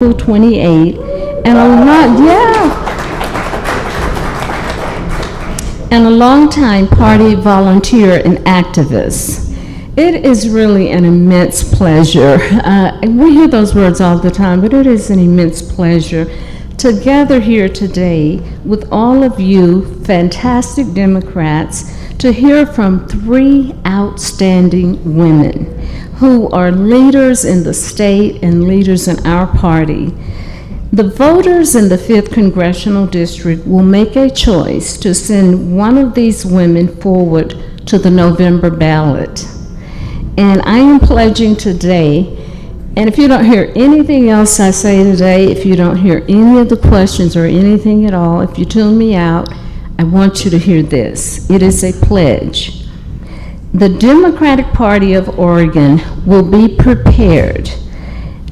28, and a long-time party volunteer and activist. It is really an immense pleasure. We hear those words all the time, but it is an immense pleasure to gather here today with all of you fantastic Democrats to hear from 3 outstanding women who are leaders in the state and leaders in our party. The voters in the 5th Congressional District will make a choice to send one of these women forward to the November ballot. And I am pledging today, and if you don't hear anything else I say today, if you don't hear any of the questions or anything at all, if you tune me out, I want you to hear this. It is a pledge. The Democratic Party of Oregon will be prepared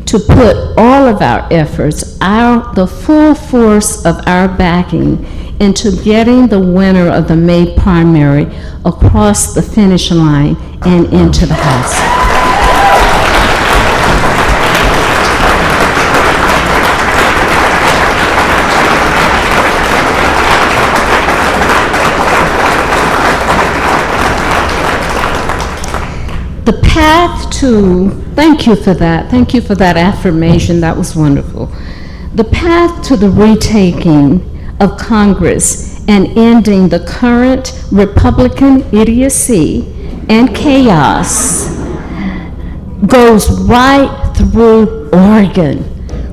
to put all of our efforts, the full force of our backing into getting the winner of the May primary across the finish line and into the House. The path to, thank you for that affirmation, that was wonderful. The path to the retaking of Congress and ending the current Republican idiocy and chaos goes right through Oregon.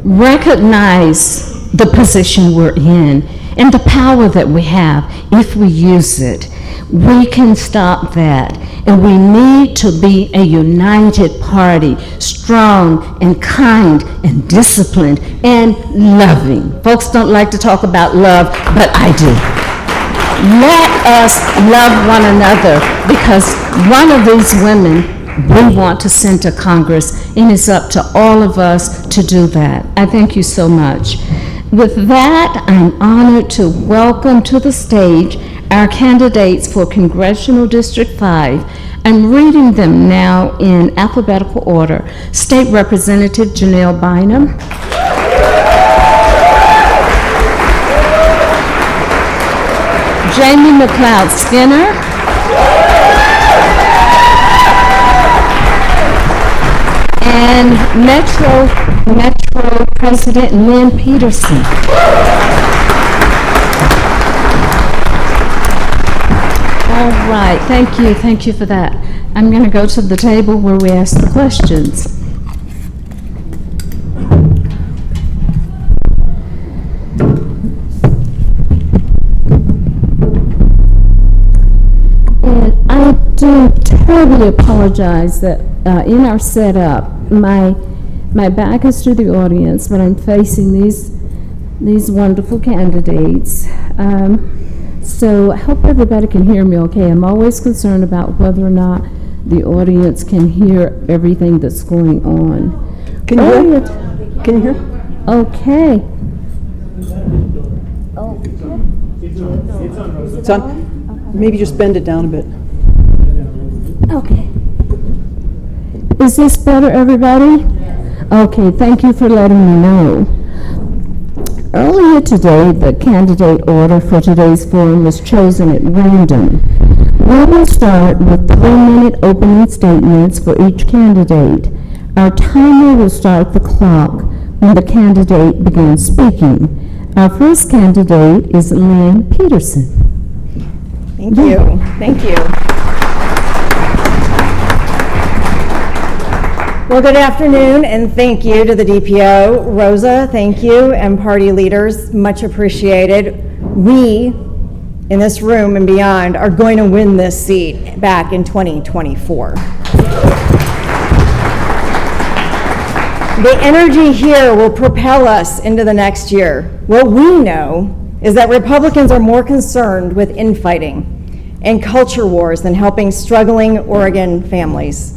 Recognize the position we're in and the power that we have if we use it. We can stop that. And we need to be a united party, strong and kind and disciplined and loving. Folks don't like to talk about love, but I do. Let us love one another, because one of these women we want to send to Congress, and it's up to all of us to do that. I thank you so much. With that, I'm honored to welcome to the stage our candidates for Congressional District 5. I'm reading them now in alphabetical order. State Representative Janelle Bynum. Jamie McLeod Skinner. And Metro President Lynn Peterson. All right, thank you for that. I'm going to go to the table where we ask the questions. And I do terribly apologize that in our setup, my back is to the audience, but I'm facing these wonderful candidates. So I hope everybody can hear me okay. I'm always concerned about whether or not the audience can hear everything that's going on. Can you hear? Can you hear? Okay. It's on. Maybe just bend it down a bit. Okay. Is this better, everybody? Okay, thank you for letting me know. Earlier today, the candidate order for today's forum was chosen at random. We will start with 3-minute opening statements for each candidate. Our timer will start the clock when the candidate begins speaking. Our first candidate is Lynn Peterson. Thank you. Thank you. Well, good afternoon, and thank you to the DPO. Rosa, thank you, and party leaders, much appreciated. We, in this room and beyond, are going to win this seat back in 2024. The energy here will propel us into the next year. What we know is that Republicans are more concerned with infighting and culture wars than helping struggling Oregon families.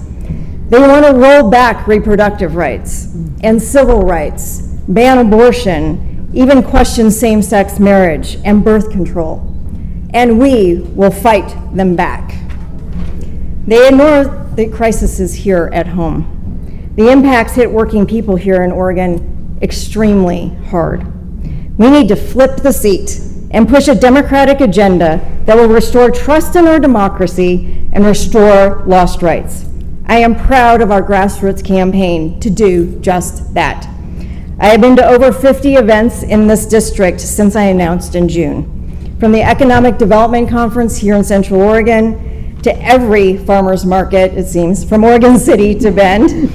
They want to roll back reproductive rights and civil rights, ban abortion, even question same-sex marriage and birth control. And we will fight them back. They ignore the crises here at home. The impacts hit working people here in Oregon extremely hard. We need to flip the seat and push a democratic agenda that will restore trust in our democracy and restore lost rights. I am proud of our grassroots campaign to do just that. I have been to over 50 events in this district since I announced in June. From the Economic Development Conference here in Central Oregon to every farmer's market, it seems, from Oregon City to Bend.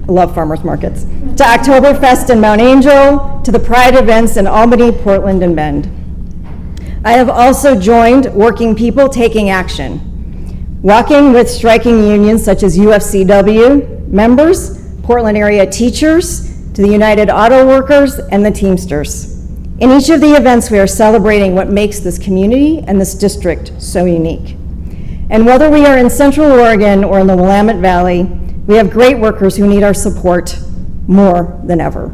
I love farmers markets. To Oktoberfest in Mount Angel, to the Pride events in Albany, Portland, and Bend. I have also joined Working People Taking Action, walking with striking unions such as UFCW members, Portland area teachers, to the United Auto Workers, and the Teamsters. In each of the events, we are celebrating what makes this community and this district so unique. And whether we are in Central Oregon or in the Willamette Valley, we have great workers who need our support more than ever.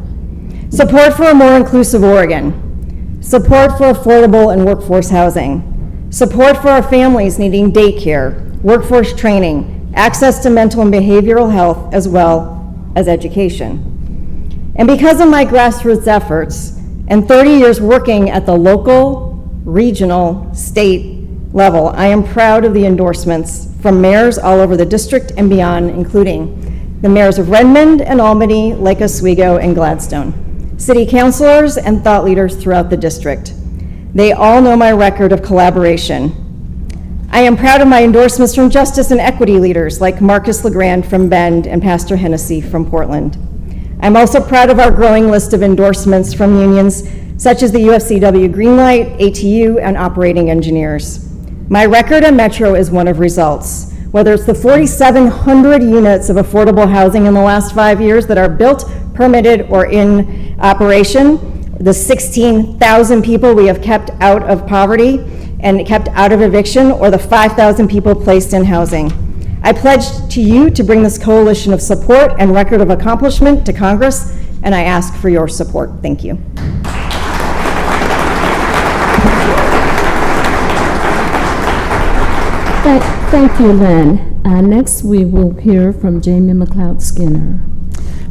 Support for a more inclusive Oregon. Support for affordable and workforce housing. Support for our families needing daycare, workforce training, access to mental and behavioral health, as well as education. And because of my grassroots efforts and 30 years working at the local, regional, state level, I am proud of the endorsements from mayors all over the district and beyond, including the mayors of Redmond and Albany, Lake Oswego, and Gladstone, city councilors and thought leaders throughout the district. They all know my record of collaboration. I am proud of my endorsements from justice and equity leaders like Marcus LeGrand from Bend and Pastor Hennessy from Portland. I'm also proud of our growing list of endorsements from unions such as the UFCW Greenlight, ATU, and operating engineers. My record at Metro is one of results. Whether it's the 4,700 units of affordable housing in the last 5 years that are built, permitted, or in operation, the 16,000 people we have kept out of poverty and kept out of eviction, or the 5,000 people placed in housing. I pledge to you to bring this coalition of support and record of accomplishment to Congress, and I ask for your support. Thank you. Thank you, Lynn. Next, we will hear from Jamie McLeod Skinner.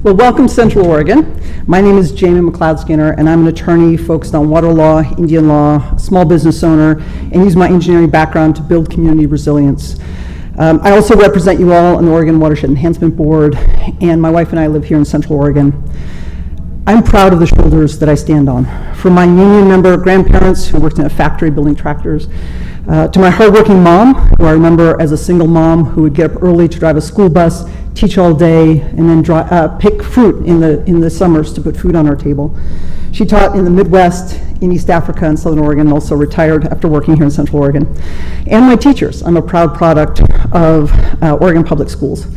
Well, welcome Central Oregon. My name is Jamie McLeod Skinner, and I'm an attorney focused on water law, Indian law, small business owner, and use my engineering background to build community resilience. I also represent you all on the Oregon Watershed Enhancement Board, and my wife and I live here in Central Oregon. I'm proud of the shoulders that I stand on. From my union member grandparents who worked in a factory building tractors, to my hardworking mom, who I remember as a single mom who would get up early to drive a school bus, teach all day, and then pick fruit in the summers to put food on our table. She taught in the Midwest, in East Africa, and Southern Oregon, and also retired after working here in Central Oregon. And my teachers. I'm a proud product of Oregon Public Schools.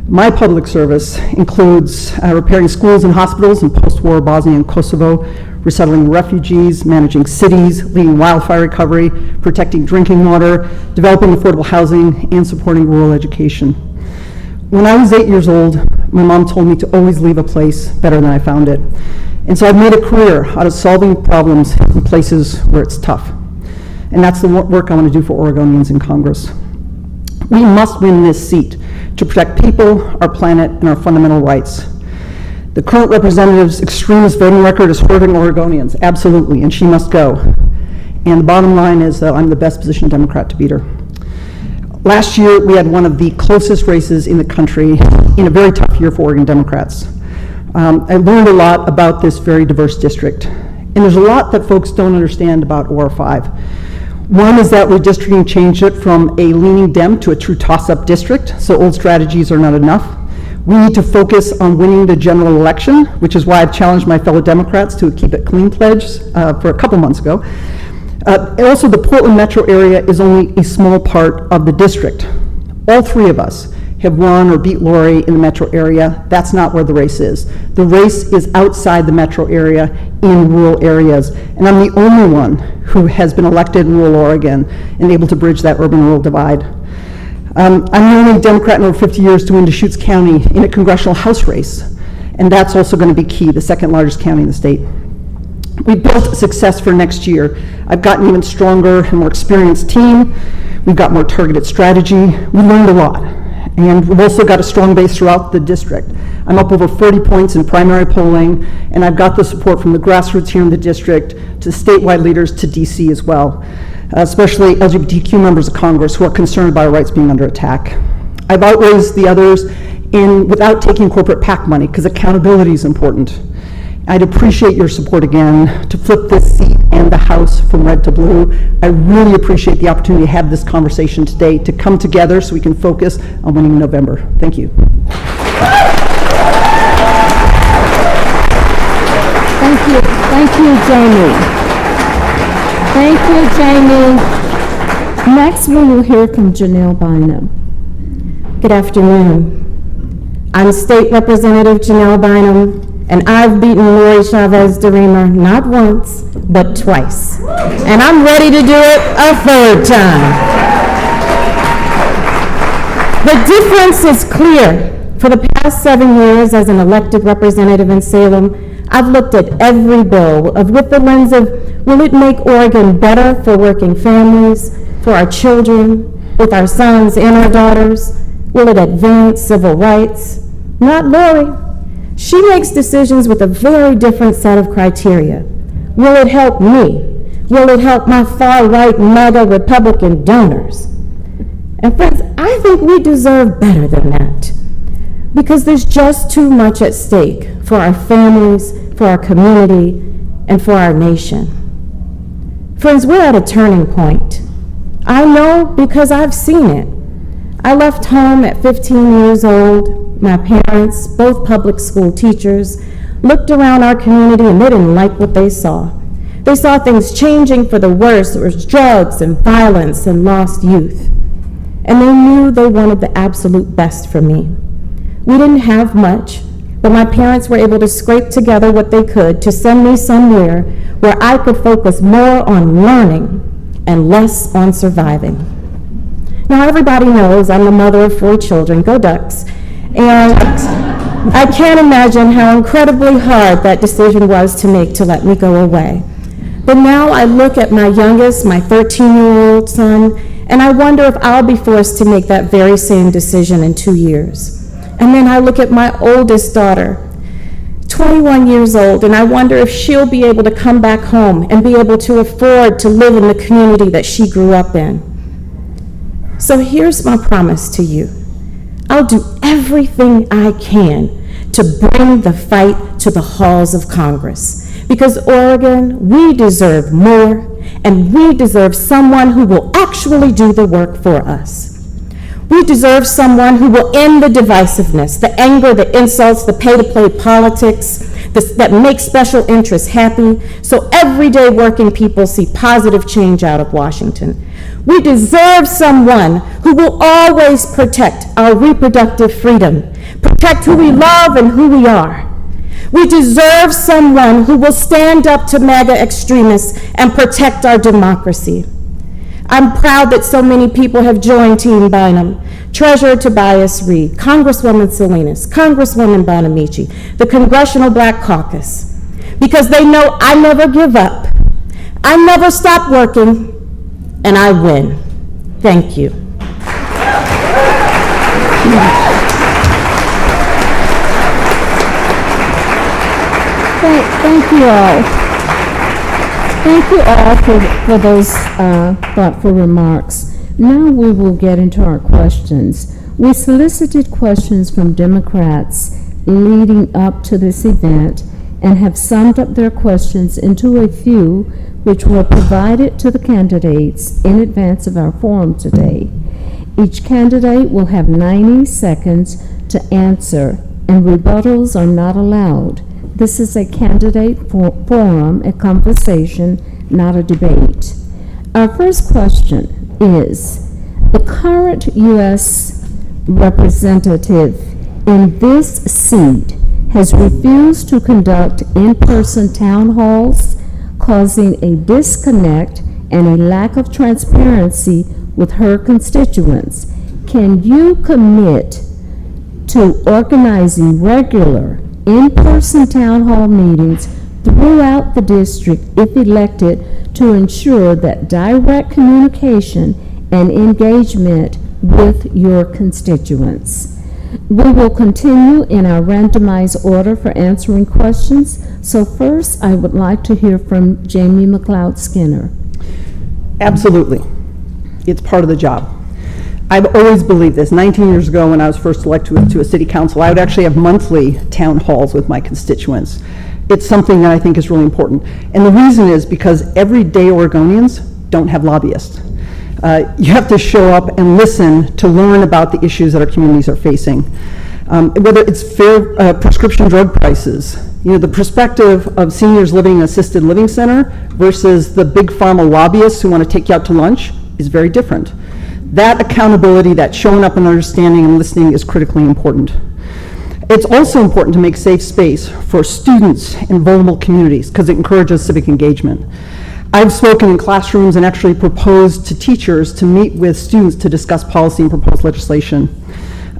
My public service includes repairing schools and hospitals in post-war Bosnia and Kosovo, resettling refugees, managing cities, leading wildfire recovery, protecting drinking water, developing affordable housing, and supporting rural education. When I was 8 years old, my mom told me to always leave a place better than I found it. And so I've made a career out of solving problems in places where it's tough. And that's the work I want to do for Oregonians in Congress. We must win this seat to protect people, our planet, and our fundamental rights. The current representative's extremist voting record is hurting Oregonians, absolutely, and she must go. And the bottom line is that I'm the best positioned Democrat to beat her. Last year, we had one of the closest races in the country in a very tough year for Oregon Democrats. I learned a lot about this very diverse district, and there's a lot that folks don't understand about OR5. One is that redistricting changed it from a leaning Dem to a true toss-up district, so old strategies are not enough. We need to focus on winning the general election, which is why I've challenged my fellow Democrats to keep it clean pledge for a couple months ago. And also, the Portland metro area is only a small part of the district. All three of us have won or beat Lori in the metro area. That's not where the race is. The race is outside the metro area in rural areas. And I'm the only one who has been elected in rural Oregon and able to bridge that urban-rural divide. I'm the only Democrat in over 50 years to win Deschutes County in a congressional House race. And that's also going to be key, the second largest county in the state. We built success for next year. I've gotten an even stronger and more experienced team. We've got more targeted strategy. We learned a lot. And we've also got a strong base throughout the district. I'm up over 40 points in primary polling, and I've got the support from the grassroots here in the district to statewide leaders to DC as well, especially LGBTQ members of Congress who are concerned about our rights being under attack. I've outraised the others without taking corporate PAC money, because accountability is important. I'd appreciate your support again to flip this seat and the House from red to blue. I really appreciate the opportunity to have this conversation today, to come together so we can focus on winning in November. Thank you. Thank you. Thank you, Jamie. Thank you, Jamie. Next, we will hear from Janelle Bynum. Good afternoon. I'm State Representative Janelle Bynum, and I've beaten Lori Chavez DeRemer not once, but twice. And I'm ready to do it a third time. The difference is clear. For the past 7 years as an elected representative in Salem, I've looked at every bill with the lens of, will it make Oregon better for working families, for our children, with our sons and our daughters? Will it advance civil rights? Not Lori. She makes decisions with a very different set of criteria. Will it help me? Will it help my far-right MAGA Republican donors? And friends, I think we deserve better than that, because there's just too much at stake for our families, for our community, and for our nation. Friends, we're at a turning point. I know because I've seen it. I left home at 15 years old. My parents, both public school teachers, looked around our community and they didn't like what they saw. They saw things changing for the worse. There was drugs and violence and lost youth. And they knew they wanted the absolute best for me. We didn't have much, but my parents were able to scrape together what they could to send me somewhere where I could focus more on learning and less on surviving. Now, everybody knows I'm the mother of 4 children, go Ducks, and I can't imagine how incredibly hard that decision was to make to let me go away. But now I look at my youngest, my 13-year-old son, and I wonder if I'll be forced to make that very same decision in 2 years. And then I look at my oldest daughter, 21 years old, and I wonder if she'll be able to come back home and be able to afford to live in the community that she grew up in. So here's my promise to you. I'll do everything I can to bring the fight to the halls of Congress, because Oregon, we deserve more, and we deserve someone who will actually do the work for us. We deserve someone who will end the divisiveness, the anger, the insults, the pay-to-play politics that make special interests happy, so everyday working people see positive change out of Washington. We deserve someone who will always protect our reproductive freedom, protect who we love and who we are. We deserve someone who will stand up to MAGA extremists and protect our democracy. I'm proud that so many people have joined Team Bynum. Treasurer Tobias Reed, Congresswoman Salinas, Congresswoman Bonamici, the Congressional Black Caucus, because they know I never give up. I never stop working, and I win. Thank you. Thank you all. Thank you all for those thoughtful remarks. Now we will get into our questions. We solicited questions from Democrats leading up to this event and have summed up their questions into a few which were provided to the candidates in advance of our forum today. Each candidate will have 90 seconds to answer, and rebuttals are not allowed. This is a candidate forum, a conversation, not a debate. Our first question is, the current U.S. representative in this seat has refused to conduct in-person town halls, causing a disconnect and a lack of transparency with her constituents. Can you commit to organizing regular in-person town hall meetings throughout the district if elected to ensure that direct communication and engagement with your constituents? We will continue in our randomized order for answering questions. So first, I would like to hear from Jamie McLeod Skinner. Absolutely. It's part of the job. I've always believed this. 19 years ago, when I was first elected to a city council, I would actually have monthly town halls with my constituents. It's something that I think is really important. And the reason is because everyday Oregonians don't have lobbyists. You have to show up and listen to learn about the issues that our communities are facing. Whether it's fair prescription drug prices, the perspective of seniors living in an assisted living center versus the big pharma lobbyists who want to take you out to lunch is very different. That accountability, that showing up and understanding and listening is critically important. It's also important to make safe space for students in vulnerable communities because it encourages civic engagement. I've spoken in classrooms and actually proposed to teachers to meet with students to discuss policy and propose legislation.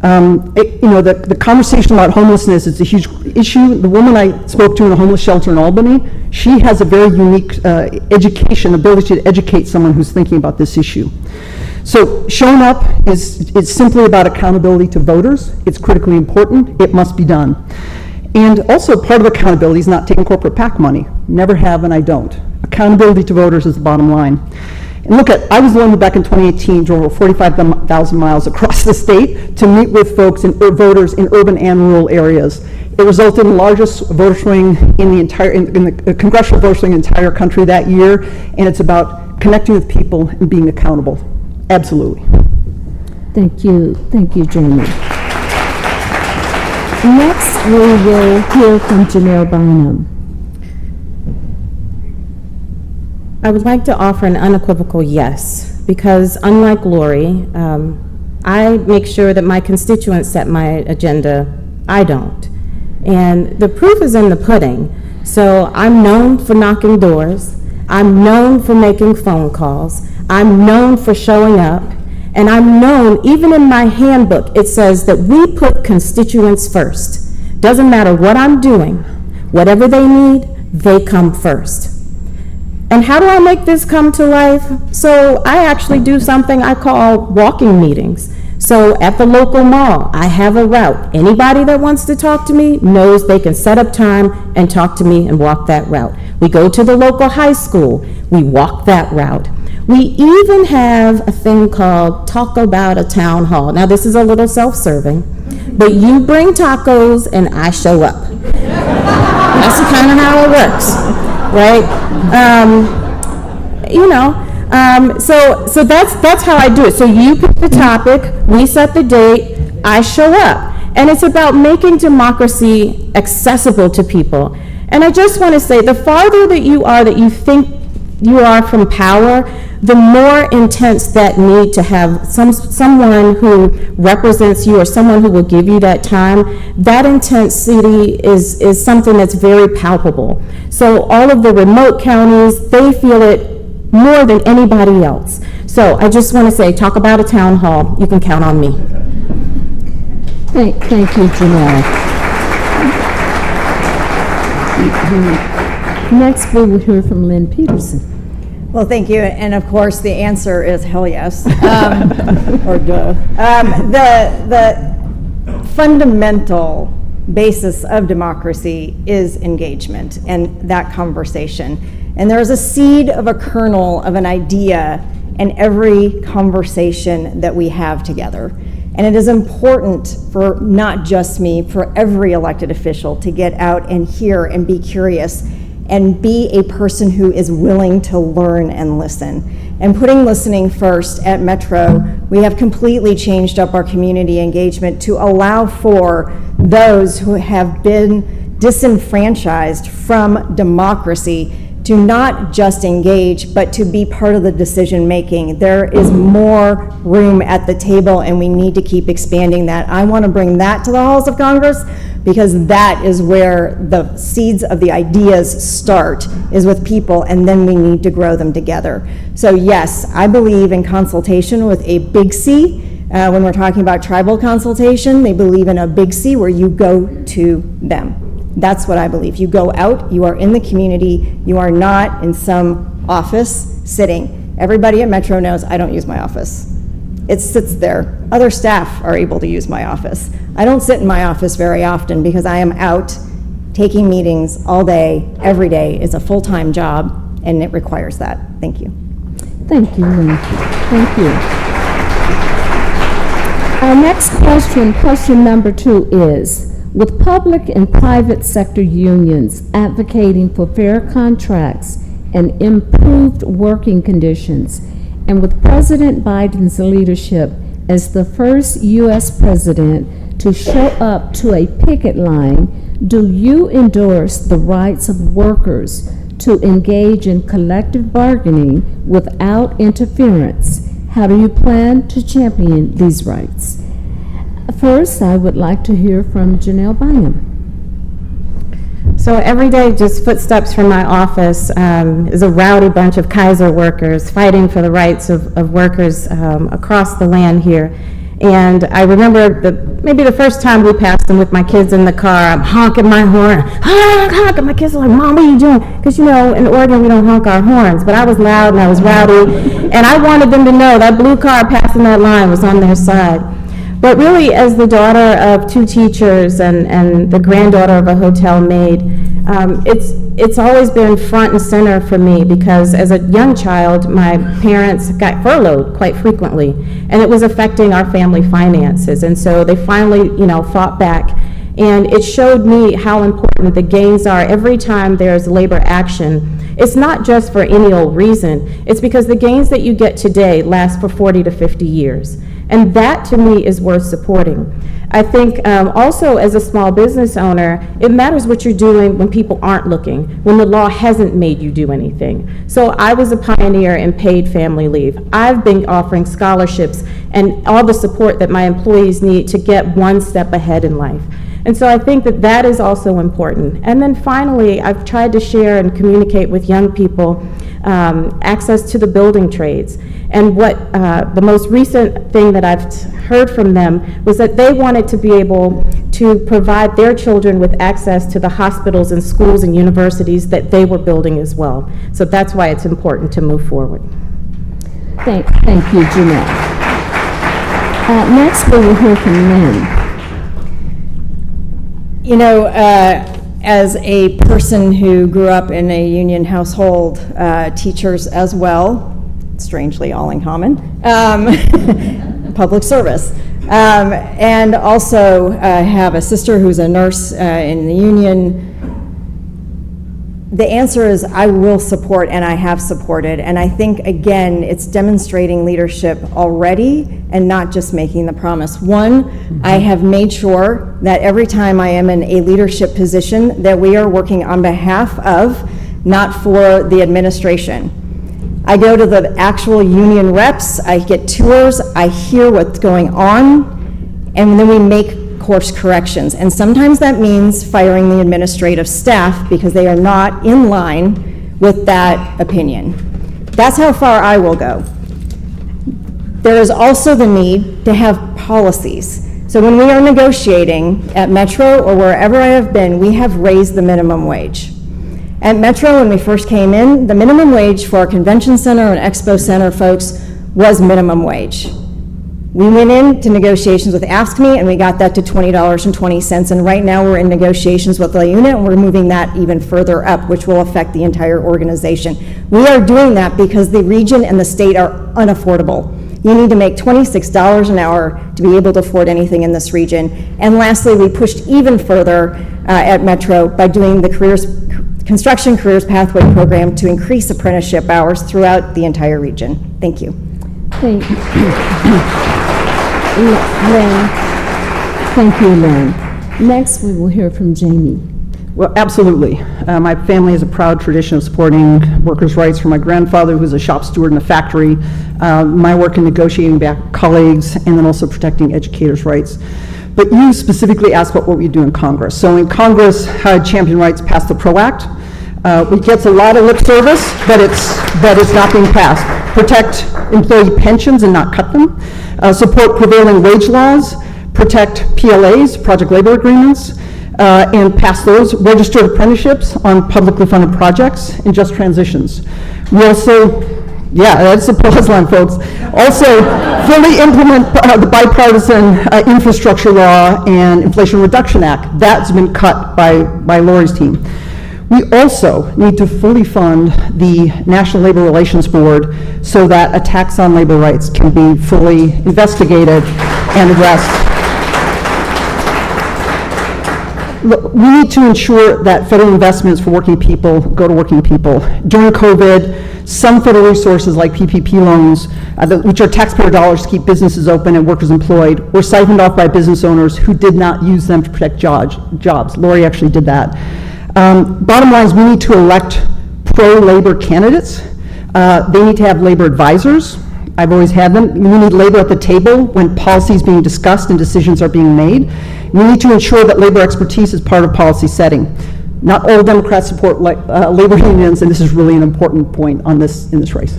The conversation about homelessness is a huge issue. The woman I spoke to in a homeless shelter in Albany, she has a very unique ability to educate someone who's thinking about this issue. So showing up is simply about accountability to voters. It's critically important. It must be done. And also part of accountability is not taking corporate PAC money. Never have and I don't. Accountability to voters is the bottom line. And look I was the one who back in 2018 drove over 45,000 miles across the state to meet with folks and voters in urban and rural areas. It resulted in the largest voter swing in the congressional voter swing in the entire country that year, and it's about connecting with people and being accountable. Absolutely. Thank you, Jamie. Next, we will hear from Janelle Bynum. I would like to offer an unequivocal yes, because unlike Lori, I make sure that my constituents set my agenda. I don't. And the proof is in the pudding. So I'm known for knocking doors. I'm known for making phone calls. I'm known for showing up. And I'm known, even in my handbook, it says that we put constituents first. Doesn't matter what I'm doing, whatever they need, they come first. And how do I make this come to life? So I actually do something I call walking meetings. So at the local mall, I have a route. Anybody that wants to talk to me knows they can set up time and talk to me and walk that route. We go to the local high school, we walk that route. We even have a thing called Talk About a Town Hall. Now this is a little self-serving, but you bring tacos and I show up. That's kind of how it works, right? So that's how I do it. So you pick the topic, we set the date, I show up. And it's about making democracy accessible to people. And I just want to say, the farther that you think you are from power, the more intense that need to have someone who represents you or someone who will give you that time. That intensity is something that's very palpable. So all of the remote counties, they feel it more than anybody else. So I just want to say, talk about a town hall. You can count on me. Thank you, Janelle. Next, we will hear from Lynn Peterson. Well, thank you, and of course, the answer is hell yes, or duh. The fundamental basis of democracy is engagement and that conversation. And there is a seed of a kernel of an idea in every conversation that we have together. And it is important for not just me, for every elected official to get out and hear and be curious and be a person who is willing to learn and listen. And putting listening first at Metro, we have completely changed up our community engagement to allow for those who have been disenfranchised from democracy to not just engage, but to be part of the decision making. There is more room at the table and we need to keep expanding that. I want to bring that to the halls of Congress because that is where the seeds of the ideas start, is with people, and then we need to grow them together. So yes, I believe in consultation with a big C. When we're talking about tribal consultation, they believe in a big C where you go to them. That's what I believe. You go out, you are in the community, you are not in some office sitting. Everybody at Metro knows I don't use my office. It sits there. Other staff are able to use my office. I don't sit in my office very often because I am out taking meetings all day, every day. It's a full-time job, and it requires that. Thank you. Thank you, Lynn. Thank you. Our next question, question number 2 is, with public and private sector unions advocating for fair contracts and improved working conditions, and with President Biden's leadership as the first U.S. president to show up to a picket line, do you endorse the rights of workers to engage in collective bargaining without interference? How do you plan to champion these rights? First, I would like to hear from Janelle Bynum. So every day, just footsteps from my office is a rowdy bunch of Kaiser workers fighting for the rights of workers across the land here. And I remember maybe the first time we passed them with my kids in the car, I'm honking my horn, honk, honk, and my kids are like, Mom, what are you doing? Because, you know, in Oregon, we don't honk our horns. But I was loud and I was rowdy, and I wanted them to know that blue car passing that line was on their side. But really, as the daughter of 2 teachers and the granddaughter of a hotel maid, it's always been front and center for me, because as a young child, my parents got furloughed quite frequently, and it was affecting our family finances. And so they finally, fought back. And it showed me how important the gains are every time there's labor action. It's not just for any old reason. It's because the gains that you get today last for 40 to 50 years. And that, to me, is worth supporting. I think also as a small business owner, it matters what you're doing when people aren't looking, when the law hasn't made you do anything. So I was a pioneer in paid family leave. I've been offering scholarships and all the support that my employees need to get one step ahead in life. And so I think that that is also important. And then finally, I've tried to share and communicate with young people access to the building trades. And what the most recent thing that I've heard from them was that they wanted to be able to provide their children with access to the hospitals and schools and universities that they were building as well. So that's why it's important to move forward. Thank you, Janelle. Next, we will hear from Lynn. You know, as a person who grew up in a union household, teachers as well, strangely all in common, public service, and also have a sister who's a nurse in the union. The answer is I will support, and I have supported, and I think, again, it's demonstrating leadership already and not just making the promise. One, I have made sure that every time I am in a leadership position that we are working on behalf of, not for the administration. I go to the actual union reps, I get tours, I hear what's going on, and then we make course corrections. And sometimes that means firing the administrative staff because they are not in line with that opinion. That's how far I will go. There is also the need to have policies. So when we are negotiating at Metro or wherever I have been, we have raised the minimum wage. At Metro, when we first came in, the minimum wage for our convention center and expo center folks was minimum wage. We went into negotiations with AFSCME and we got that to $20.20, and right now we're in negotiations with the unit and we're moving that even further up, which will affect the entire organization. We are doing that because the region and the state are unaffordable. You need to make $26 an hour to be able to afford anything in this region. And lastly, we pushed even further at Metro by doing the Construction Careers Pathway Program to increase apprenticeship hours throughout the entire region. Thank you. Thank Lynn. Thank you, Lynn. Next, we will hear from Jamie. Well, absolutely. My family has a proud tradition of supporting workers' rights from my grandfather, who was a shop steward in a factory, my work in negotiating back colleagues, and then also protecting educators' rights. But you specifically asked what we do in Congress. So in Congress, Champion Rights passed the PRO Act, which gets a lot of lip service, but it's not being passed. Protect employee pensions and not cut them. Support prevailing wage laws, protect PLAs, project labor agreements, and pass those, registered apprenticeships on publicly funded projects, and just transitions. We also Yeah, that's the pause line, folks. Also, fully implement the bipartisan infrastructure law and Inflation Reduction Act. That's been cut by Lori's team. We also need to fully fund the National Labor Relations Board so that attacks on labor rights can be fully investigated and addressed. Look, we need to ensure that federal investments for working people go to working people. During COVID, some federal resources like PPP loans, which are taxpayer dollars to keep businesses open and workers employed, were siphoned off by business owners who did not use them to protect jobs. Lori actually did that. Bottom line is we need to elect pro-labor candidates. They need to have labor advisors. I've always had them. We need labor at the table when policy is being discussed and decisions are being made. We need to ensure that labor expertise is part of policy setting. Not all Democrats support labor unions, and this is really an important point on this in this race.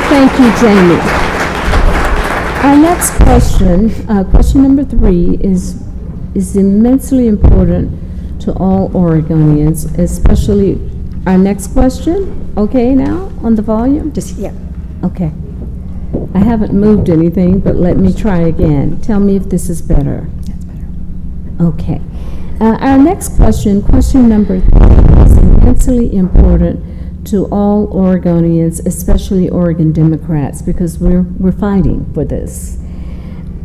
Thank you, Jamie. Our next question, question number 3, is immensely important to all Oregonians, especially our next question. Okay now, on the volume? Yeah. Okay. I haven't moved anything, but let me try again. Tell me if this is better. That's better. Okay. Our next question, question number 3, is immensely important to all Oregonians, especially Oregon Democrats, because we're fighting for this.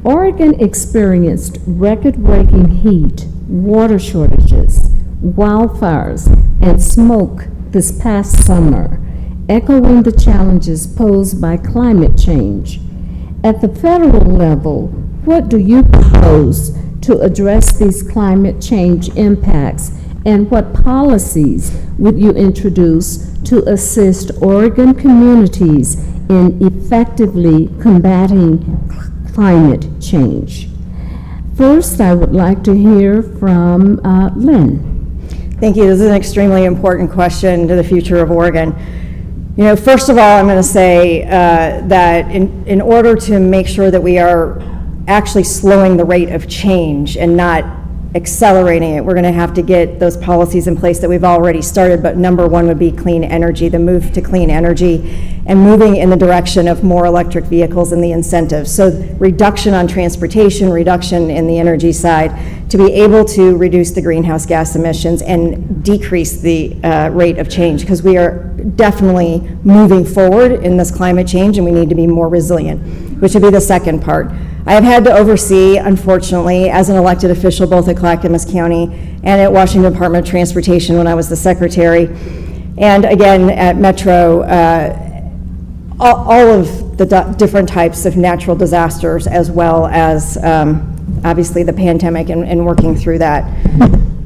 Oregon experienced record-breaking heat, water shortages, wildfires, and smoke this past summer, echoing the challenges posed by climate change. At the federal level, what do you propose to address these climate change impacts, and what policies would you introduce to assist Oregon communities in effectively combating climate change? First, I would like to hear from Lynn. Thank you. This is an extremely important question to the future of Oregon. You know, first of all, I'm going to say that in order to make sure that we are actually slowing the rate of change and not accelerating it, we're going to have to get those policies in place that we've already started, but number one would be clean energy, the move to clean energy, and moving in the direction of more electric vehicles and the incentives. So reduction on transportation, reduction in the energy side, to be able to reduce the greenhouse gas emissions and decrease the rate of change, because we are definitely moving forward in this climate change and we need to be more resilient, which would be the second part. I have had to oversee, unfortunately, as an elected official, both at Clackamas County and at Washington Department of Transportation when I was the secretary, and again at Metro, all of the different types of natural disasters, as well as obviously the pandemic and working through that.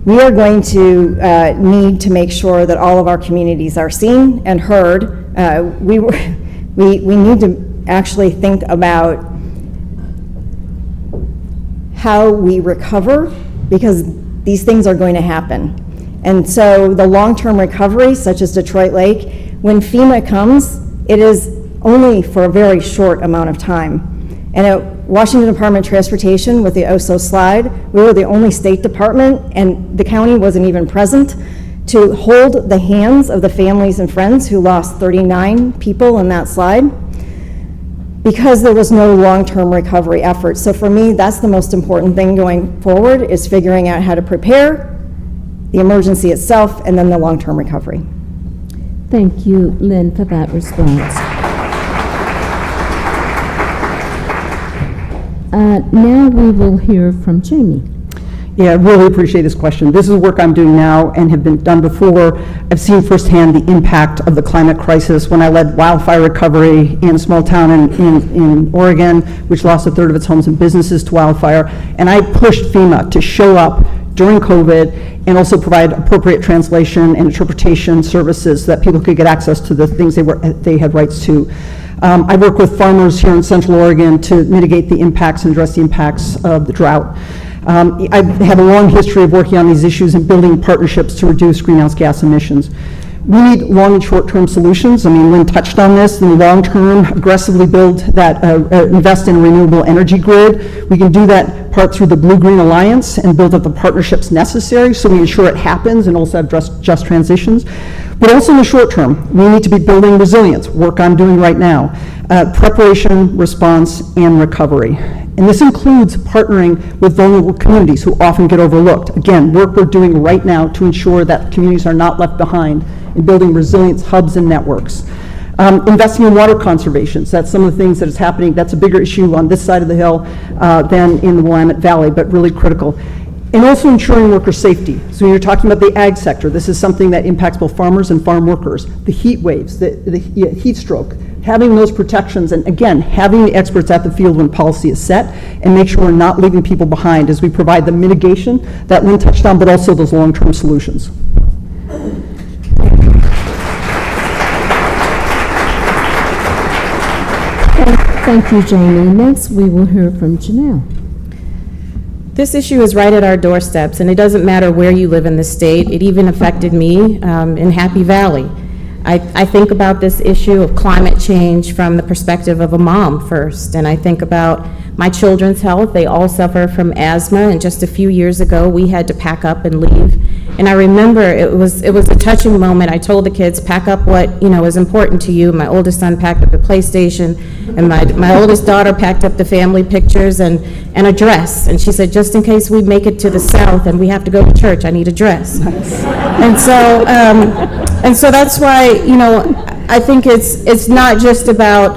We are going to need to make sure that all of our communities are seen and heard. We need to actually think about how we recover, because these things are going to happen. And so the long-term recovery, such as Detroit Lake, when FEMA comes, it is only for a very short amount of time. And at Washington Department of Transportation, with the OSO slide, we were the only state department, and the county wasn't even present, to hold the hands of the families and friends who lost 39 people in that slide, because there was no long-term recovery effort. So for me, that's the most important thing going forward, is figuring out how to prepare the emergency itself and then the long-term recovery. Thank you, Lynn, for that response. Now we will hear from Jamie. Yeah, I really appreciate this question. This is work I'm doing now and have been done before. I've seen firsthand the impact of the climate crisis when I led wildfire recovery in a small town in Oregon, which lost a third of its homes and businesses to wildfire. And I pushed FEMA to show up during COVID and also provide appropriate translation and interpretation services so that people could get access to the things they had rights to. I work with farmers here in Central Oregon to mitigate the impacts and address the impacts of the drought. I have a long history of working on these issues and building partnerships to reduce greenhouse gas emissions. We need long and short-term solutions. I mean, Lynn touched on this. In the long term, aggressively build that, invest in a renewable energy grid. We can do that part through the Blue-Green Alliance and build up the partnerships necessary so we ensure it happens and also have just transitions. But also in the short term, we need to be building resilience, work I'm doing right now, preparation, response, and recovery. And this includes partnering with vulnerable communities who often get overlooked. Again, work we're doing right now to ensure that communities are not left behind in building resilience hubs and networks. Investing in water conservation, so that's some of the things that is happening. That's a bigger issue on this side of the hill than in the Willamette Valley, but really critical. And also ensuring worker safety. So when you're talking about the ag sector, this is something that impacts both farmers and farm workers. The heat waves, the heat stroke, having those protections, and again, having the experts at the field when policy is set, and make sure we're not leaving people behind as we provide the mitigation that Lynn touched on, but also those long-term solutions. Thank you, Jamie. Next, we will hear from Janelle. This issue is right at our doorsteps, and it doesn't matter where you live in the state. It even affected me in Happy Valley. I think about this issue of climate change from the perspective of a mom first, and I think about my children's health. They all suffer from asthma, and just a few years ago, we had to pack up and leave. And I remember it was a touching moment. I told the kids, pack up what is important to you. My oldest son packed up the PlayStation, and my oldest daughter packed up the family pictures and a dress. And she said, just in case we make it to the South and we have to go to church, I need a dress. Nice. And so that's why I think it's not just about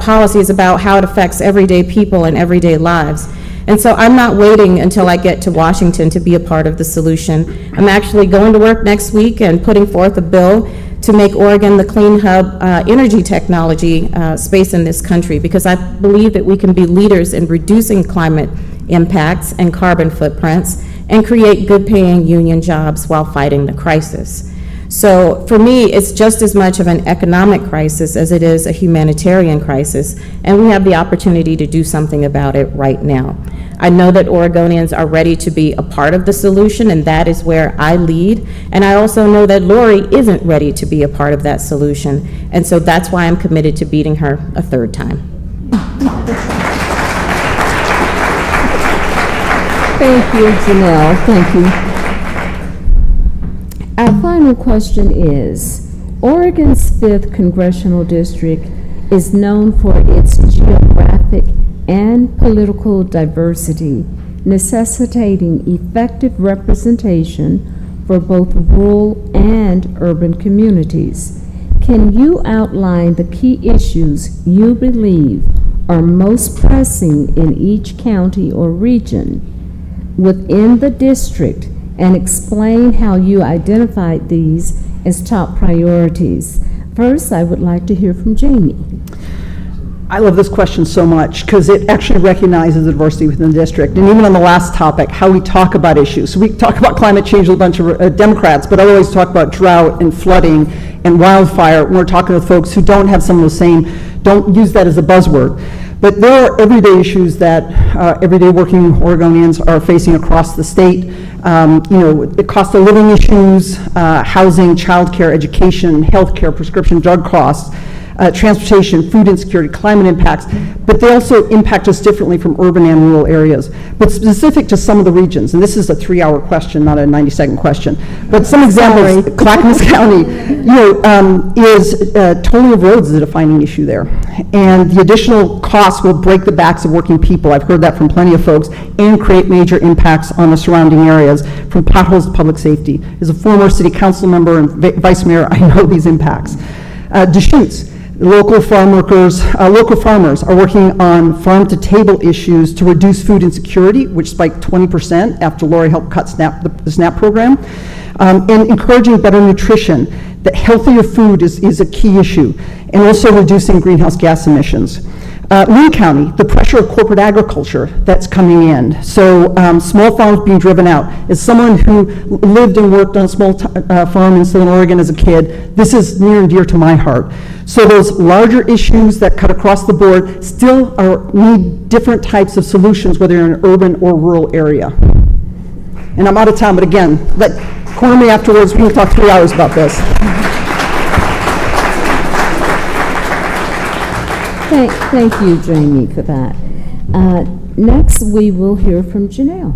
policy. It's about how it affects everyday people and everyday lives. And so I'm not waiting until I get to Washington to be a part of the solution. I'm actually going to work next week and putting forth a bill to make Oregon the clean hub energy technology space in this country, because I believe that we can be leaders in reducing climate impacts and carbon footprints and create good-paying union jobs while fighting the crisis. So for me, it's just as much of an economic crisis as it is a humanitarian crisis, and we have the opportunity to do something about it right now. I know that Oregonians are ready to be a part of the solution, and that is where I lead. And I also know that Lori isn't ready to be a part of that solution, and so that's why I'm committed to beating her a third time. Thank you, Janelle. Thank you. Our final question is, Oregon's 5th Congressional District is known for its geographic and political diversity, necessitating effective representation for both rural and urban communities. Can you outline the key issues you believe are most pressing in each county or region within the district, and explain how you identified these as top priorities? First, I would like to hear from Jamie. I love this question so much because it actually recognizes the diversity within the district. And even on the last topic, how we talk about issues. So we talk about climate change with a bunch of Democrats, but I always talk about drought and flooding and wildfire when we're talking with folks who don't have some of the same, don't use that as a buzzword. But there are everyday issues that everyday working Oregonians are facing across the state. The cost of living issues, housing, childcare, education, healthcare, prescription drug costs, transportation, food insecurity, climate impacts, but they also impact us differently from urban and rural areas. But specific to some of the regions, and this is a 3-hour question, not a 90-second question, but some examples, Clackamas County, tolling of roads is a defining issue there. And the additional costs will break the backs of working people. I've heard that from plenty of folks, and create major impacts on the surrounding areas, from potholes to public safety. As a former city council member and vice mayor, I know these impacts. Deschutes. Local farmers are working on farm-to-table issues to reduce food insecurity, which spiked 20% after Lori helped cut the SNAP program, and encouraging better nutrition. That healthier food is a key issue, and also reducing greenhouse gas emissions. Lee County, the pressure of corporate agriculture that's coming in. So small farms being driven out. As someone who lived and worked on a small farm in Southern Oregon as a kid, this is near and dear to my heart. So those larger issues that cut across the board still need different types of solutions, whether you're in an urban or rural area. And I'm out of time, but again, corner me afterwards. We can talk 3 hours about this. Thank you, Jamie, for that. Next, we will hear from Janelle.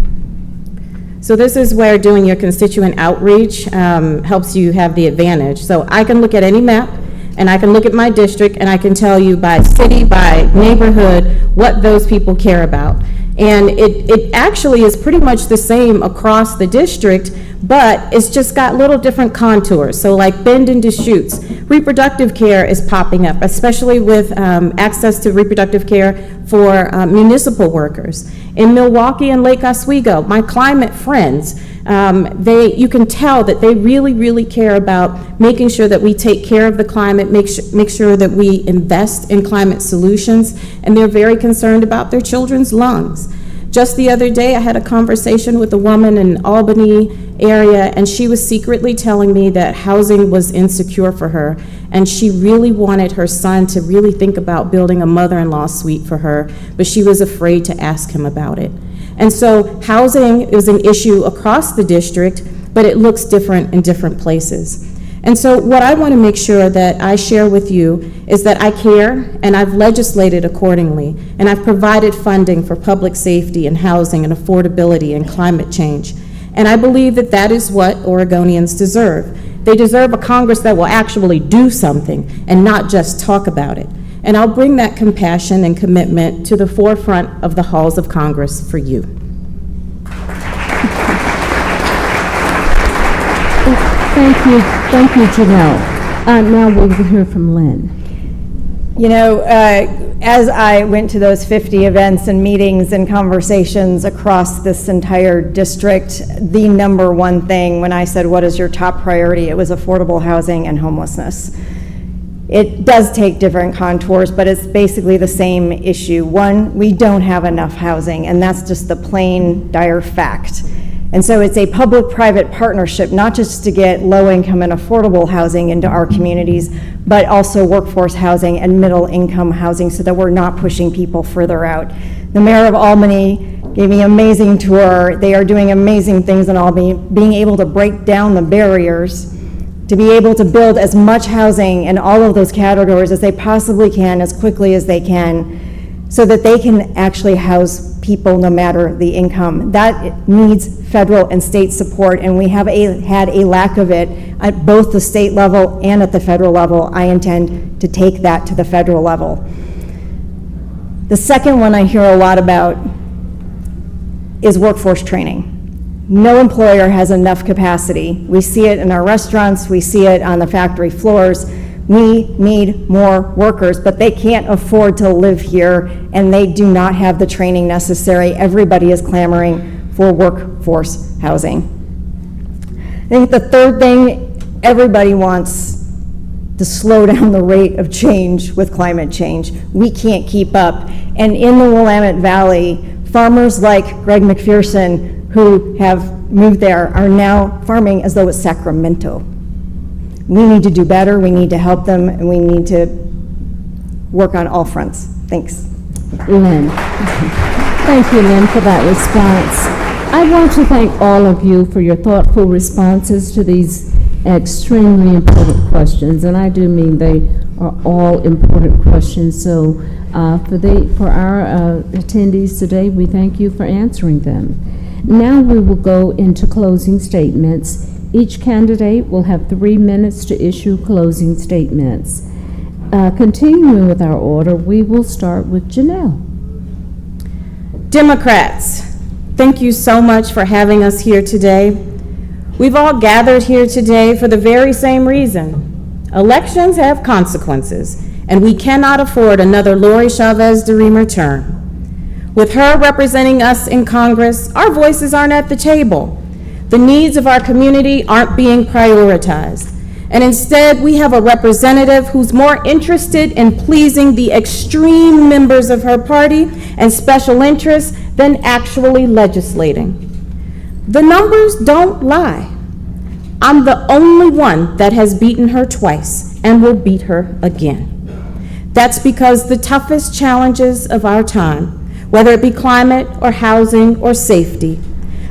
So this is where doing your constituent outreach helps you have the advantage. So I can look at any map, and I can look at my district, and I can tell you by city, by neighborhood, what those people care about. And it actually is pretty much the same across the district, but it's just got little different contours. So like Bend and Deschutes, reproductive care is popping up, especially with access to reproductive care for municipal workers. In Milwaukee and Lake Oswego, my climate friends, you can tell that they really, really care about making sure that we take care of the climate, make sure that we invest in climate solutions, and they're very concerned about their children's lungs. Just the other day, I had a conversation with a woman in Albany area, and she was secretly telling me that housing was insecure for her, and she really wanted her son to really think about building a mother-in-law suite for her, but she was afraid to ask him about it. And so housing is an issue across the district, but it looks different in different places. And so what I want to make sure that I share with you is that I care, and I've legislated accordingly, and I've provided funding for public safety and housing and affordability and climate change. And I believe that that is what Oregonians deserve. They deserve a Congress that will actually do something and not just talk about it. And I'll bring that compassion and commitment to the forefront of the halls of Congress for you. Thank you, Janelle. Now we'll hear from Lynn. You know, as I went to those 50 events and meetings and conversations across this entire district, the number one thing when I said, what is your top priority, it was affordable housing and homelessness. It does take different contours, but it's basically the same issue. One, we don't have enough housing, and that's just the plain, dire fact. And so it's a public-private partnership, not just to get low-income and affordable housing into our communities, but also workforce housing and middle-income housing so that we're not pushing people further out. The mayor of Albany gave me an amazing tour. They are doing amazing things in Albany, being able to break down the barriers to be able to build as much housing in all of those categories as they possibly can, as quickly as they can, so that they can actually house people no matter the income. That needs federal and state support, and we have had a lack of it at both the state level and at the federal level. I intend to take that to the federal level. The second one I hear a lot about is workforce training. No employer has enough capacity. We see it in our restaurants, we see it on the factory floors. We need more workers, but they can't afford to live here, and they do not have the training necessary. Everybody is clamoring for workforce housing. I think the third thing, everybody wants to slow down the rate of change with climate change. We can't keep up. And in the Willamette Valley, farmers like Greg McPherson, who have moved there, are now farming as though it's Sacramento. We need to do better, we need to help them, and we need to work on all fronts. Thanks. Lynn. Thank you, Lynn, for that response. I want to thank all of you for your thoughtful responses to these extremely important questions, and I do mean they are all important questions. So for our attendees today, we thank you for answering them. Now we will go into closing statements. Each candidate will have 3 minutes to issue closing statements. Continuing with our order, we will start with Janelle. Democrats, thank you so much for having us here today. We've all gathered here today for the very same reason. Elections have consequences, and we cannot afford another Lori Chavez-DeRemer term. With her representing us in Congress, our voices aren't at the table. The needs of our community aren't being prioritized. And instead, we have a representative who's more interested in pleasing the extreme members of her party and special interests than actually legislating. The numbers don't lie. I'm the only one that has beaten her twice and will beat her again. That's because the toughest challenges of our time, whether it be climate or housing or safety,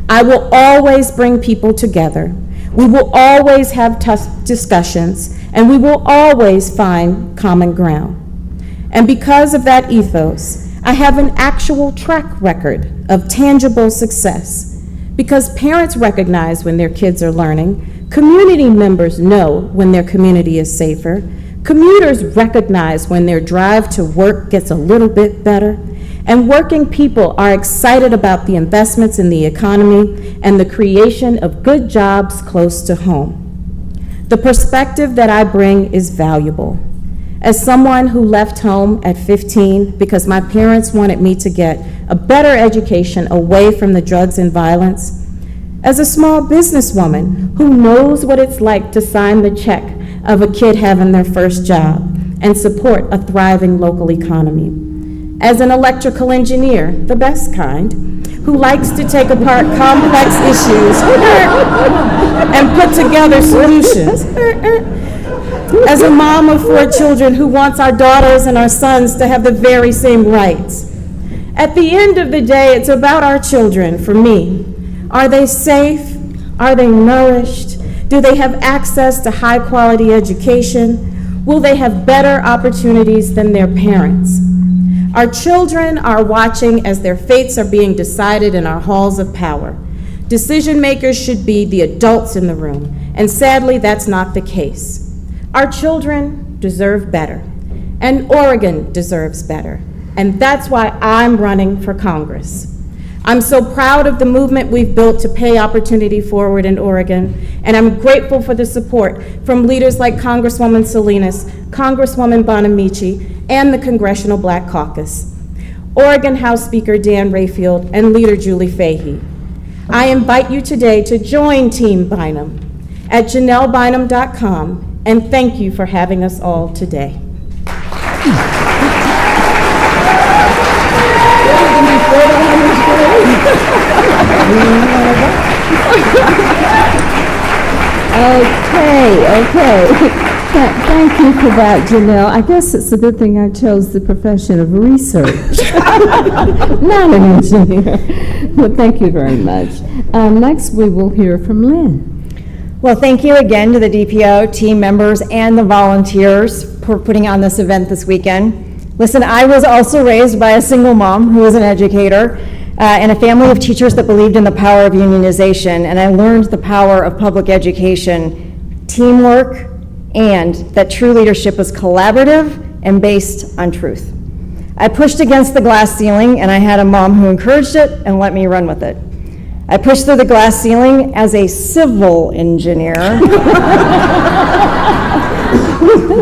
I will always bring people together. We will always have tough discussions, and we will always find common ground. And because of that ethos, I have an actual track record of tangible success. because parents recognize when their kids are learning, community members know when their community is safer, commuters recognize when their drive to work gets a little bit better, and working people are excited about the investments in the economy and the creation of good jobs close to home. The perspective that I bring is valuable. As someone who left home at 15 because my parents wanted me to get a better education away from the drugs and violence, as a small businesswoman who knows what it's like to sign the check of a kid having their first job and support a thriving local economy, as an electrical engineer, the best kind, who likes to take apart complex issues and put together solutions, as a mom of 4 children who wants our daughters and our sons to have the very same rights. At the end of the day, it's about our children for me. Are they safe? Are they nourished? Do they have access to high-quality education? Will they have better opportunities than their parents? Our children are watching as their fates are being decided in our halls of power. Decision makers should be the adults in the room, and sadly, that's not the case. Our children deserve better, and Oregon deserves better, and that's why I'm running for Congress. I'm so proud of the movement we've built to pay opportunity forward in Oregon, and I'm grateful for the support from leaders like Congresswoman Salinas, Congresswoman Bonamici, and the Congressional Black Caucus, Oregon House Speaker Dan Rayfield, and Leader Julie Fahey. I invite you today to join Team Bynum at JanelleBynum.com, and thank you for having us all today. Okay. Thank you for that, Janelle. I guess it's a good thing I chose the profession of research, not an engineer. Well, thank you very much. Next, we will hear from Lynn. Well, thank you again to the DPO, team members, and the volunteers for putting on this event this weekend. Listen, I was also raised by a single mom who was an educator and a family of teachers that believed in the power of unionization, and I learned the power of public education, teamwork, and that true leadership was collaborative and based on truth. I pushed against the glass ceiling, and I had a mom who encouraged it and let me run with it. I pushed through the glass ceiling as a civil engineer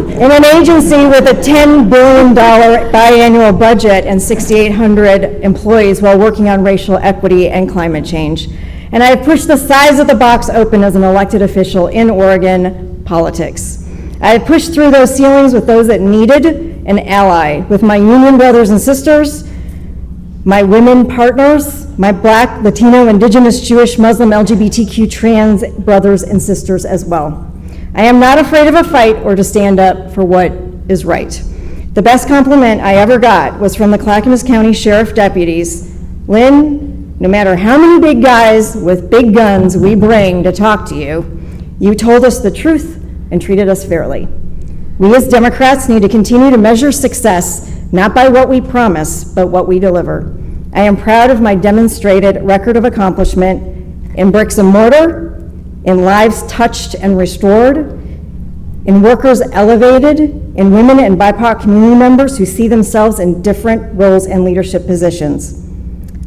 in an agency with a $10 billion biannual budget and 6,800 employees while working on racial equity and climate change. And I have pushed the size of the box open as an elected official in Oregon politics. I have pushed through those ceilings with those that needed an ally, with my union brothers and sisters, my women partners, my Black, Latino, Indigenous, Jewish, Muslim, LGBTQ, trans brothers and sisters as well. I am not afraid of a fight or to stand up for what is right. The best compliment I ever got was from the Clackamas County Sheriff deputies. Lynn, no matter how many big guys with big guns we bring to talk to you, you told us the truth and treated us fairly. We as Democrats need to continue to measure success not by what we promise, but what we deliver. I am proud of my demonstrated record of accomplishment in bricks and mortar, in lives touched and restored, in workers elevated, in women and BIPOC community members who see themselves in different roles and leadership positions.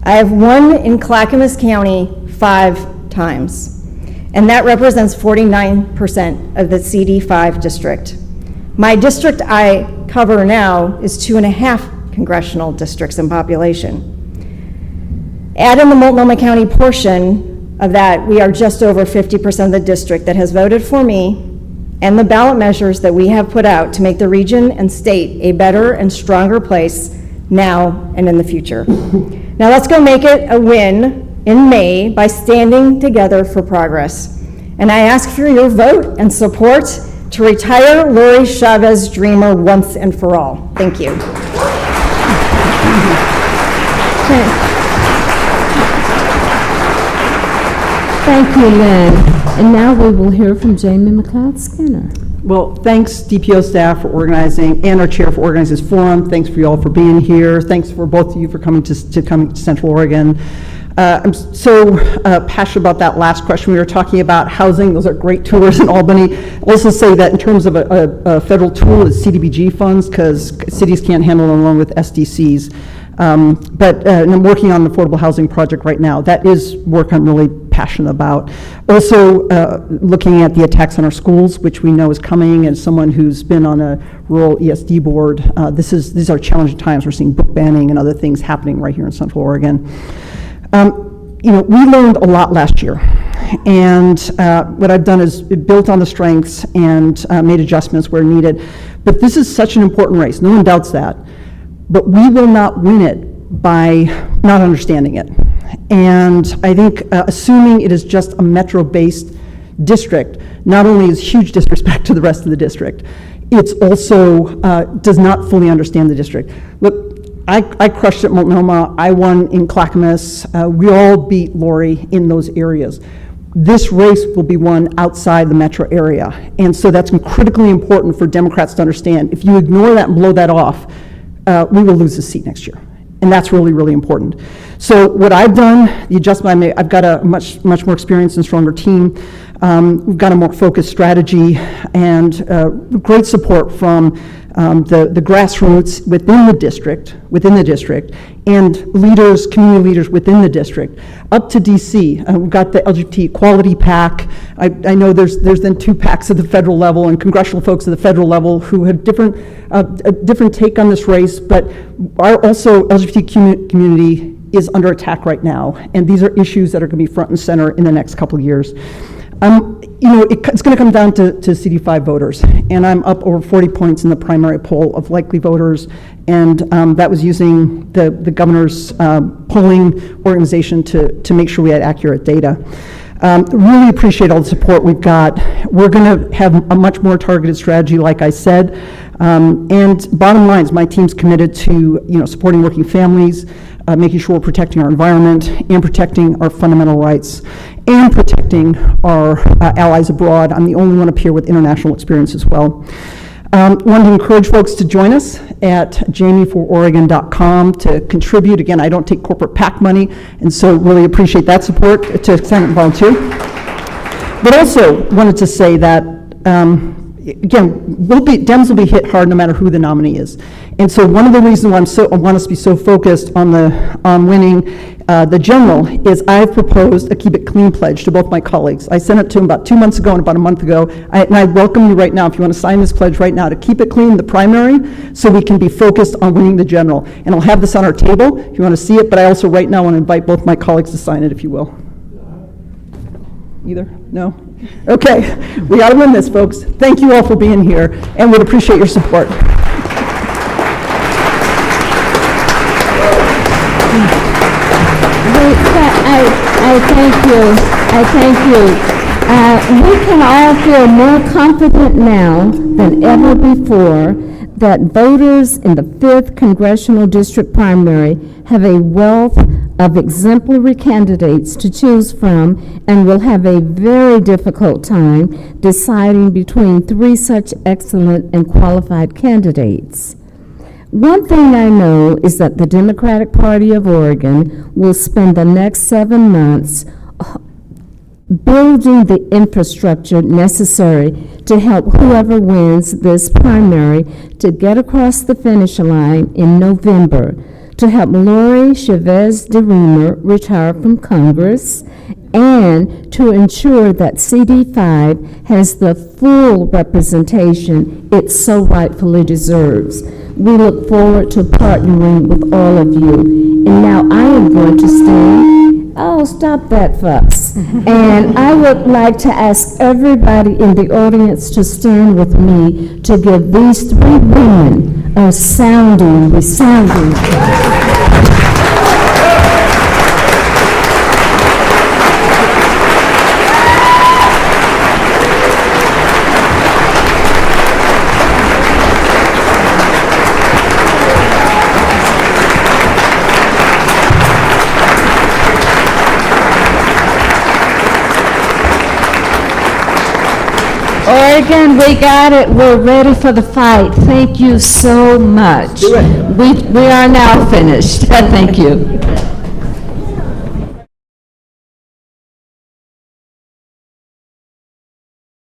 I have won in Clackamas County 5 times, and that represents 49% of the CD5 district. My district I cover now is 2.5 congressional districts in population. Add in the Multnomah County portion of that, we are just over 50% of the district that has voted for me and the ballot measures that we have put out to make the region and state a better and stronger place now and in the future. Now let's go make it a win in May by standing together for progress. And I ask for your vote and support to retire Lori Chavez Dreamer once and for all. Thank you. Thank you, Lynn. And now we will hear from Jamie McLeod-Skinner. Well, thanks DPO staff for organizing, and our chair for organizing this forum. Thanks for you all for being here. Thanks for both of you for coming to Central Oregon. I'm so passionate about that last question. We were talking about housing. Those are great tours in Albany. I'll also say that in terms of a federal tool is CDBG funds, because cities can't handle them along with SDCs. But I'm working on an affordable housing project right now. That is work I'm really passionate about. Also, looking at the attacks on our schools, which we know is coming, and someone who's been on a rural ESD board, these are challenging times. We're seeing book banning and other things happening right here in Central Oregon. We learned a lot last year, and what I've done is built on the strengths and made adjustments where needed. But this is such an important race. No one doubts that. But we will not win it by not understanding it. And I think assuming it is just a metro-based district not only is huge disrespect to the rest of the district, it's also does not fully understand the district. Look, I crushed at Multnomah. I won in Clackamas. We all beat Lori in those areas. This race will be won outside the metro area. And so that's critically important for Democrats to understand. If you ignore that and blow that off, we will lose the seat next year. And that's really, really important. So what I've done, the adjustment I made, I've got a much more experienced and stronger team. We've got a more focused strategy and great support from the grassroots within the district, and leaders, community leaders within the district, up to DC. We've got the LGBT Equality PAC. I know there's then 2 PACs at the federal level and congressional folks at the federal level who have a different take on this race, but our also LGBT community is under attack right now, and these are issues that are going to be front and center in the next couple of years. It's going to come down to CD5 voters, and I'm up over 40 points in the primary poll of likely voters, and that was using the governor's polling organization to make sure we had accurate data. Really appreciate all the support we've got. We're going to have a much more targeted strategy, like I said, and bottom line is my team's committed to supporting working families, making sure we're protecting our environment and protecting our fundamental rights and protecting our allies abroad. I'm the only one up here with international experience as well. Wanted to encourage folks to join us at jamiefororegon.com to contribute. Again, I don't take corporate PAC money, and so really appreciate that support to sign up and volunteer. But also wanted to say that, again, Dems will be hit hard no matter who the nominee is. And so one of the reasons why I want us to be so focused on winning the general is I've proposed a Keep It Clean pledge to both my colleagues. I sent it to them about 2 months ago and about a month ago, and I welcome you right now, if you want to sign this pledge right now, to keep it clean, the primary, so we can be focused on winning the general. And I'll have this on our table if you want to see it, but I also right now want to invite both my colleagues to sign it, if you will. Either? No? Okay, we got to win this, folks. Thank you all for being here, and would appreciate your support. I thank you. We can all feel more confident now than ever before that voters in the 5th Congressional District primary have a wealth of exemplary candidates to choose from and will have a very difficult time deciding between 3 such excellent and qualified candidates. One thing I know is that the Democratic Party of Oregon will spend the next 7 months building the infrastructure necessary to help whoever wins this primary to get across the finish line in November, to help Lori Chavez DeRemer retire from Congress, and to ensure that CD5 has the full representation it so rightfully deserves. We look forward to partnering with all of you. And now I am going to stand. Oh, stop that fuss. And I would like to ask everybody in the audience to stand with me to give these 3 women a resounding. Oregon, we got it. We're ready for the fight. Thank you so much. Do it. We are now finished. Thank you.